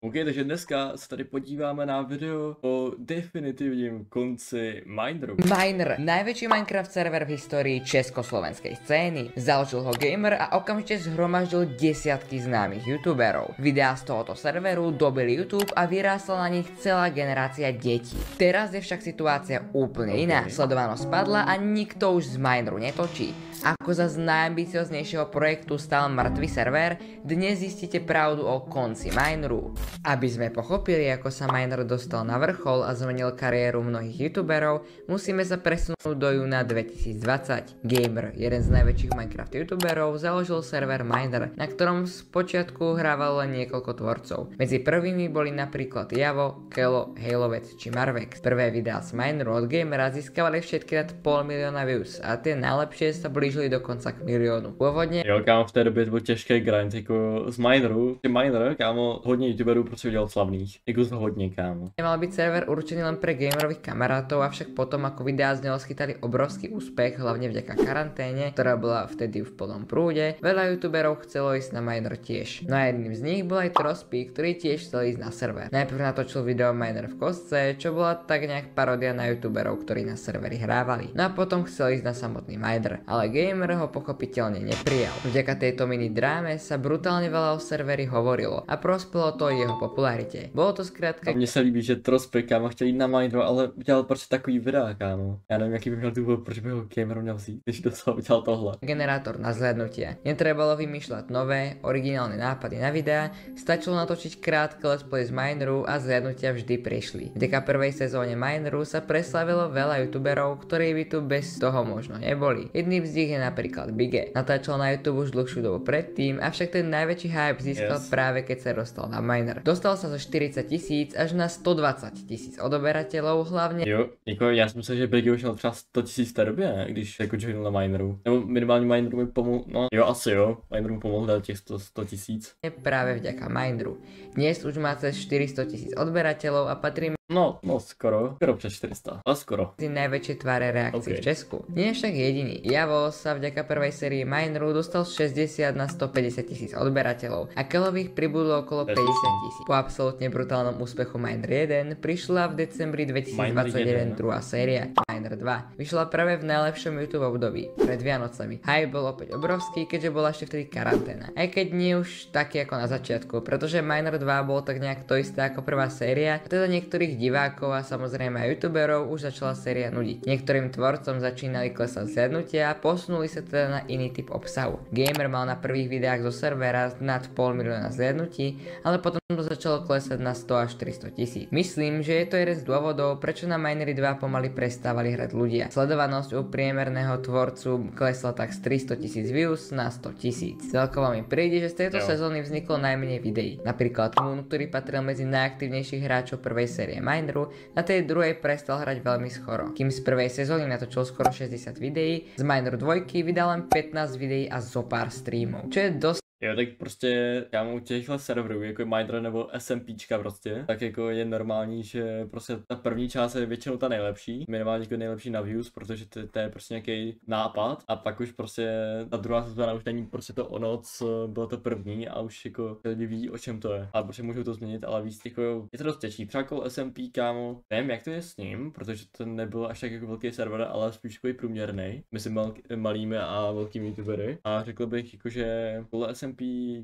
OK, takže dneska se tady podíváme na video o definitivním konci Mineru. Miner, najväčší Minecraft server v histórii československej scény. Založil ho gamer a okamžite zhromaždil desiatky známych youtuberov. Videá z tohoto serveru dobili YouTube a vyrástla na nich celá generácia detí. Teraz je však situácia úplne iná. Sledovanosť spadla a nikto už z Mineru netočí. Ako za najambicioznejšieho projektu stal mŕtvý server, dnes zistíte pravdu o konci Mineru. Aby sme pochopili, ako sa Miner dostal na vrchol a zmenil kariéru mnohých youtuberov, musíme sa presunúť do júna 2020. Gamer, jeden z najväčších Minecraft youtuberov, založil server Miner, na ktorom spočiatku hrávalo len niekoľko tvorcov. Medzi prvými boli napríklad Javo, Kelo, Hejlovec či Marvex. Prvé videá z Mineru od gamera získavali všetky nad 500 000 views a tie najlepšie sa blížili dokonca k 1 miliónu. Pôvodne Jo, kámo, v té době to byl těžký grind, jako z Mineru. Miner, kámo, hodně youtuberů prostě udělal slavných. Jako z hodně, kámo. Nemal byť server určený len pre gamerových kamarátov, avšak potom ako videá z neho schytali obrovský úspech, hlavne vďaka karanténe, ktorá bola vtedy v plnom prúde, veľa youtuberov chcelo ísť na Miner tiež. No a jedným z nich bol aj Trospy, ktorý tiež chcel ísť na server. Najprv natočil video Miner v kostce, čo bola tak nejak paródia na youtuberov, ktorí na serveri hrávali. No a potom chcel ísť na samotný Miner, ale gamer ho pochopiteľne neprijal. Vďaka tejto mini dráme sa brutálne veľa o serveri hovorilo a prospelo to jeho popularite. Bolo to skrátka... A mně se líbí, že Trospy, kámo, chtěl jít na Mineru, ale udělal prostě takový videa, kámo. Já nevím, jaký by měl důvod, proč by ho gamer měl vzít, když udělal tohle. Generátor na zhlédnutie. Netrebalo vymýšľať nové, originálne nápady na videá, stačilo natočiť krátke let's play z Mineru a zhlédnutia vždy prišli. Vďaka prvej sezóne Mineru sa preslavilo veľa youtuberov, ktorí by tu bez toho možno neboli. Jedným z nich je napríklad Bige. Natáčal na YouTube už dlhšiu dobu predtým, avšak ten najväčší hype získal práve keď sa dostal na Miner. Dostal sa zo 40 000 až na 120 000 odoberateľov, hlavne... Jo, jako já si myslím, že Biggie už měl třeba 100 000 v té době, ne? Když jako joinul na Mineru. Nebo minimálně Mineru mi pomohl, no jo, asi jo. Mineru mu pomohl dát těch 100 000. Práve vďaka Mineru. Dnes už má cez 400 000 odberateľov a patrí No, skoro přes 400, ale skoro. Najväčšie tváre reakcií v Česku. Nie je však jediný. Javo sa vďaka prvej sérii Mineru dostal z 60 na 150 000 odberateľov a Kelových pribudlo okolo 50 000. Po absolútne brutálnom úspechu Miner 1 prišla v decembri 2021 druhá séria, Miner 2. Vyšla práve v najlepšom YouTube období, pred Vianocami. Hype bol opäť obrovský, keďže bola ešte vtedy karanténa. Aj keď nie už taký ako na začiatku, pretože Miner 2 bol tak nejak to isté ako prvá séria, a teda niektorých divákov a samozrejme aj youtuberov už začala séria nudiť. Niektorým tvorcom začínali klesať zhlédnutia a posunuli sa teda na iný typ obsahu. Gamer mal na prvých videách zo servera nad 500 000 zhlédnutí, ale potom to začalo klesať na 100 až 400 000. Myslím, že je to jeden z dôvodov, prečo na Minery 2 pomaly prestávali hrať ľudia. Sledovanosť u priemerného tvorcu klesla tak z 300 000 views na 100 000. Celkovo mi príde, že z tejto sezóny vzniklo najmenej videí. Napríklad Moon, ktorý patril medzi najaktívnejších hráčov prvej série Mineru, na tej druhej prestal hrať veľmi skoro. Kým z prvej sezóny natočil skoro 60 videí, z Mineru 2 vydal len 15 videí a zo pár streamov, čo je dosť. Jo, tak prostě kámo u těchhle serverů, jako je Miner nebo SMPčka prostě, tak jako je normální, že prostě ta první část je většinou ta nejlepší, minimálně jako nejlepší na views, protože to je prostě nějaký nápad a pak už prostě ta druhá sezóna už není prostě to ono, co bylo to první a už jako lidi ví, o čem to je. Ale prostě můžou to změnit, ale víc jako je to dost těžší. Třeba jako SMP, kámo, nevím jak to je s ním, protože to nebyl až tak jako velký server, ale spíš jako průměrný, mezi malými a velkými youtubery. A řekl bych jako, že tohle SMP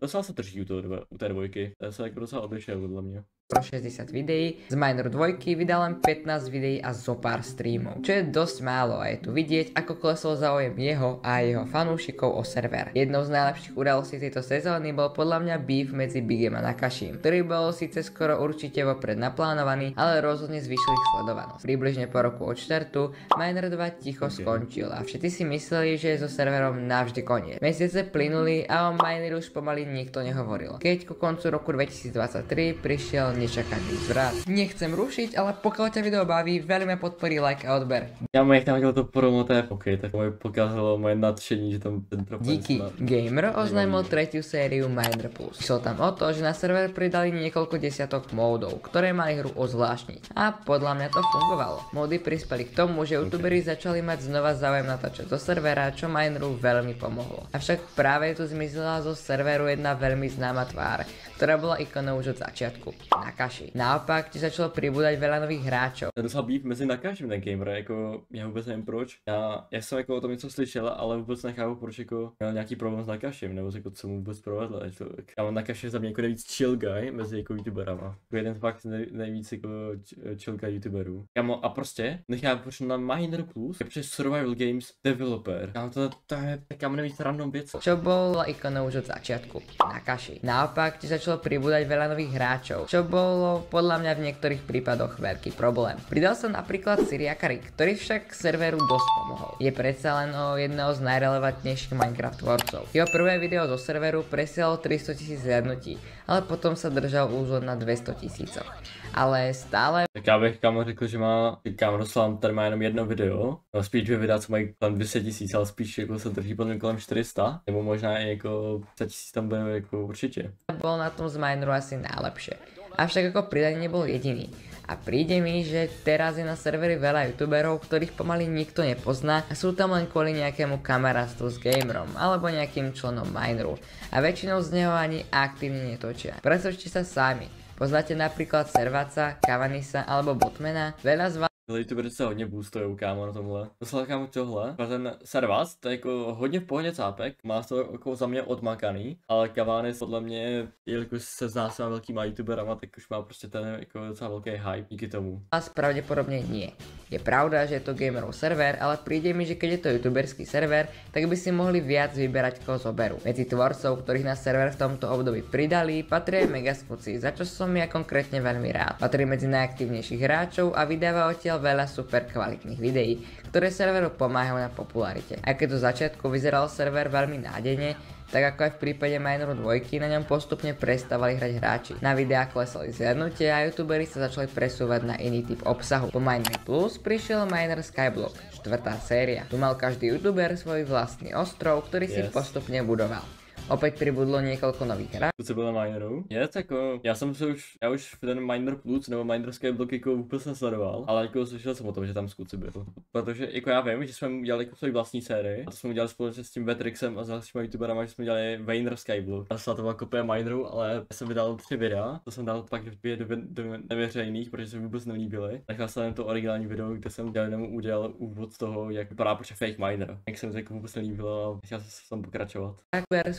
docela se drží u té dvojky, to se jako docela odlišuje podle mě. 60 videí, z Miner 2 vydal len 15 videí a zo pár streamov, čo je dosť málo a je tu vidieť, ako klesol záujem jeho a jeho fanúšikov o server. Jednou z najlepších udalostí tejto sezóny bol podľa mňa beef medzi Bigem a Nakashim, ktorý bol síce skoro určite vopred naplánovaný, ale rozhodne zvýšil ich sledovanosť. Približne po roku od štartu Miner 2 ticho skončil a všetci si mysleli, že je so serverom navždy koniec. Mesiace plynuli a o Mineru už pomaly nikto nehovoril. Keď ku koncu roku 2023 prišiel nečakaný zvrat. Nechcem rušiť, ale pokiaľ ťa video baví, veľmi podporí like a odber. Já jak tam dělal to promo, to je OK, tak moje pokazalo moje nadšení, že tam ten drop. Díky. Gamer oznámil tretiu sériu Miner Plus. Išlo tam o to, že na server pridali niekoľko desiatok módov, ktoré mali hru ozvláštniť. A podľa mňa to fungovalo. Módy prispeli k tomu, že youtuberi začali mať znova záujem natáčať do servera, čo Mineru veľmi pomohlo. Avšak práve tu zmizla zo serveru jedna veľmi známa tvár, ktorá bola ikonou už od začiatku. Nakashi. Naopak, ti začalo pribúdať veľa nových hráčov. Docela býv mezi Nakashim ten gamer, jako já vůbec nevím proč. Já jsem jako o tom něco slyšel, ale vůbec nechápu proč jako měl nějaký problém s Nakashim, nebo jako co mu vůbec provedlo. Kámo, Nakashi je za mě jako nejvíc chill guy mezi jako youtuberama. Jeden fakt nejvíc jako chill guy youtuberů. Kámo, a prostě nechápu proč na Miner Plus je přes Survival Games developer. Kámo, to je kámo nejvíc random věc. Čo bola ikonou už od začiatku. Nakashi. Naopak, ti začalo pribúdať veľa nových hráčov, čo bolo podľa mňa v niektorých prípadoch veľký problém. Pridal sa napríklad Syriakari, ktorý však serveru dosť pomohol. Je predsa len o jedného z najrelevantnejších Minecraft tvorcov. Jeho prvé video zo serveru presiahlo 300 000 zhliadnutí, ale potom sa držal už len na 200 000. Ale stále... Tak já bych kámo řekl, že má, kámo Ruslan tady má jenom jedno video, no spíš 2 videa, co mají kolem 200 000, ale spíš jako se drží potom kolem 400, nebo možná i jako 100 000 tam bude jako určitě. Bol na tom z Mineru asi najlepšie. Avšak ako pridanie nebol jediný. A príde mi, že teraz je na serveri veľa youtuberov, ktorých pomaly nikto nepozná a sú tam len kvôli nejakému kamarátstvu s gamerom alebo nejakým členom Mineru. A väčšinou z neho ani aktívne netočia. Presvedčte sa sami. Poznáte napríklad Servaca, Kavanisa alebo Botmana? Veľa z vás YouTubery se hodně boostujou, kámo, na tomhle. Doslal kámo tohle. A ten Servac, to je jako hodně v pohodě cápek, má to jako za mě odmakaný, ale Kavanis podle mě, jelikož se zná s velkýma youtuberama, tak už má prostě ten jako docela velký hype díky tomu. Vás pravdepodobne nie. Je pravda, že je to gamerov server, ale príde mi, že keď je to youtuberský server, tak by si mohli viac vyberať, koho zoberú. Medzi tvorcov, ktorých na server v tomto období pridali, patrí Megaskuci, za čo som ja konkrétne veľmi rád. Patrí medzi najaktívnejších hráčov a vydáva odtiaľ veľa super kvalitných videí, ktoré serveru pomáhajú na popularite. Aj keď do začiatku vyzeral server veľmi nádejne, tak ako aj v prípade Mineru 2, na ňom postupne prestávali hrať hráči. Na videá klesali zhliadnutie a youtuberi sa začali presúvať na iný typ obsahu. Po Miner Plus prišiel Miner Skyblock, 4. séria. Tu mal každý youtuber svoj vlastný ostrov, ktorý si postupne budoval. Opět pribudlo několik nových hráčů. Co bylo na Mineru? Je jako, já už v ten Miner Plus nebo Miner Skyblock jako vůbec nesledoval, ale jako slyšel jsem o tom, že tam Skuci byl. Protože jako já vím, že jsme udělali jako svoji vlastní sérii, a to jsme udělali společně s tím Vetrixem a s dalšíma youtuberama, že jsme udělali Miner Skyblock. Já jsem to byla kopie Mineru, ale já jsem vydal 3 videa, to jsem dal pak do neveřejných, protože se mi vůbec nelíbily. Nechal jsem to originální video, kde jsem udělal úvod z toho, jak vypadá fake Miner. Jak se mi to jako vůbec nelíbilo a chtěl jsem tam pokračovat.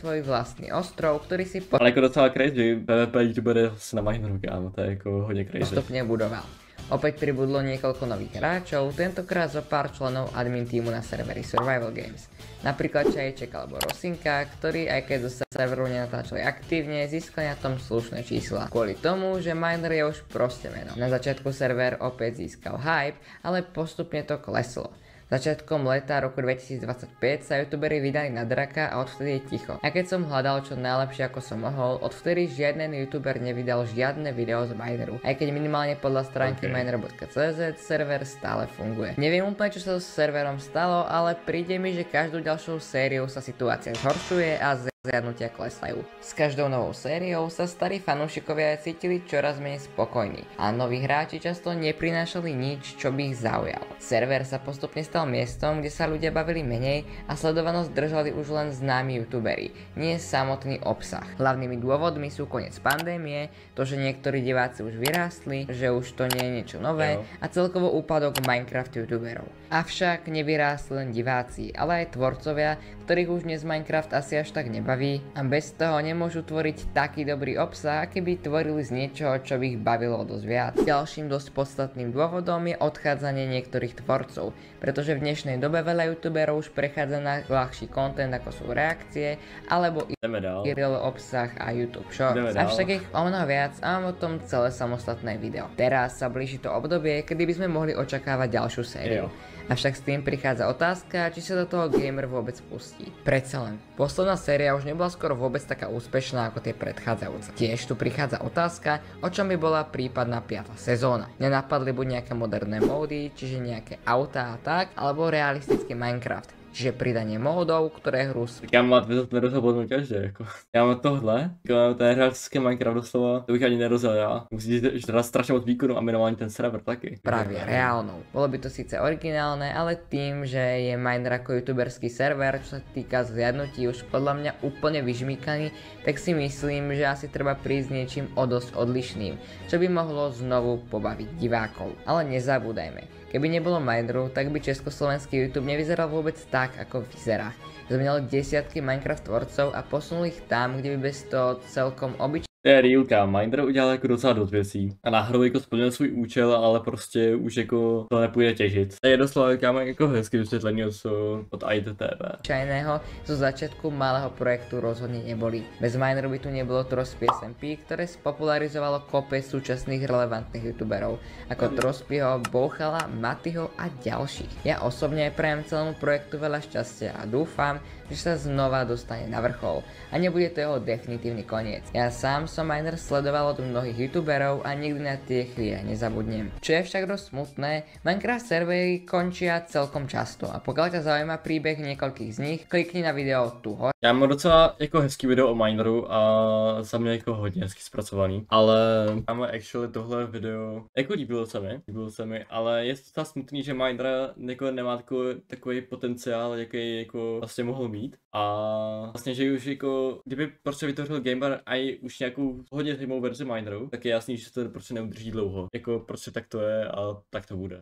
Svoj vlastný ostrov, ktorý si ale jako docela crazy, PvP youtuber na Mineru, kámo, to je jako hodně crazy. Postupne budoval. Opäť pribudlo niekoľko nových hráčov, tentokrát zo pár členov admin týmu na serveri Survival Games. Napríklad Čaječek alebo Rosinka, ktorí aj keď zo serveru nenatáčali aktívne, získali na tom slušné čísla. Kvôli tomu, že Miner je už proste meno. Na začiatku server opäť získal hype, ale postupne to kleslo. Začiatkom leta roku 2025 sa youtuberi vydali na draka a odvtedy je ticho. A keď som hľadal čo najlepšie ako som mohol, odvtedy žiaden youtuber nevydal žiadne video z Mineru. Aj keď minimálne podľa stránky miner.cz server stále funguje. Neviem úplne čo sa s serverom stalo, ale príde mi, že každú ďalšou sériou sa situácia zhoršuje a zhliadnutia klesajú. S každou novou sériou sa starí fanúšikovia cítili čoraz menej spokojní a noví hráči často neprinášali nič, čo by ich zaujalo. Server sa postupne stal miestom, kde sa ľudia bavili menej a sledovanosť držali už len známi youtuberi, nie samotný obsah. Hlavnými dôvodmi sú koniec pandémie, to, že niektorí diváci už vyrástli, že už to nie je niečo nové a celkovo úpadok Minecraft youtuberov. Avšak nevyrástli len diváci, ale aj tvorcovia, ktorých už dnes Minecraft asi až tak nebaví a bez toho nemôžu tvoriť taký dobrý obsah, aký by tvorili z niečoho, čo by ich bavilo dosť viac. Ďalším dosť podstatným dôvodom je odchádzanie niektorých tvorcov, pretože v dnešnej dobe veľa youtuberov už prechádza na ľahší content ako sú reakcie alebo IRL obsah a YouTube Shorts. Avšak ich o mnoho viac a mám o tom celé samostatné video. Teraz sa blíži to obdobie, kedy by sme mohli očakávať ďalšiu sériu. Avšak s tým prichádza otázka, či sa do toho gamer vôbec pustí. Predsa len, posledná séria už nebola skoro vôbec taká úspešná ako tie predchádzajúce. Tiež tu prichádza otázka, o čom by bola prípadná 5. sezóna. Nenapadli buď nejaké moderné módy, čiže nejaké autá a tak, alebo realistický Minecraft. čiže pridanie módov, ktoré hru Tak já mám nerozhodnout každý, jako. Já mám tohle, jako ten hráčský Minecraft doslova, to bych ani nerozhodl já. Musíte teda strašně moc výkonu a minimálně ten server taky. Právě reálnou. Bolo by to síce originálne, ale tým, že je Miner ako youtuberský server, čo sa týka zhliadnutí už podľa mňa úplne vyžmýkaný, tak si myslím, že asi treba prísť niečím o dosť odlišným, čo by mohlo znovu pobaviť divákov. Ale nezabúdajme, keby nebolo Mineru, tak by československý YouTube nevyzeral vôbec tak, ako vyzerá. Zmenili desiatky Minecraft tvorcov a posunuli ich tam, kde by bez toho celkom To je realka, Miner udělal jako docela dost věcí a náhodou jako splnil svůj účel, ale prostě už jako to nepůjde těžit. To je doslova jako hezky vysvětlení od IDTV. Čajného zo začiatku malého projektu rozhodne neboli. Bez Mineru by tu nebolo Trospy SMP, ktoré spopularizovalo kopec súčasných relevantných youtuberov, ako Trospyho, Bouchala, Matyho a ďalších. Ja osobne prajem celému projektu veľa šťastia a dúfam, že sa znova dostane na vrchol a nebude to jeho definitívny koniec. Ja sám som Miner sledoval od mnohých youtuberov a nikdy na tie chvíle nezabudnem. Čo je však dosť smutné, Minecraft servery končia celkom často a pokiaľ ťa zaujíma príbeh niekoľkých z nich, klikni na video tu hore. Já mám docela jako hezký video o Mineru a za mě jako hodně hezky zpracovaný, ale máme actually tohle video, jako líbilo se mi, ale je docela smutný, že Miner jako nemá takový potenciál, jaký jako vlastně mohl mít a vlastně, že už jako, kdyby prostě vytvořil Gamer a už nějakou hodně zajímavou verzi Mineru, tak je jasný, že to prostě neudrží dlouho, jako prostě tak to je a tak to bude.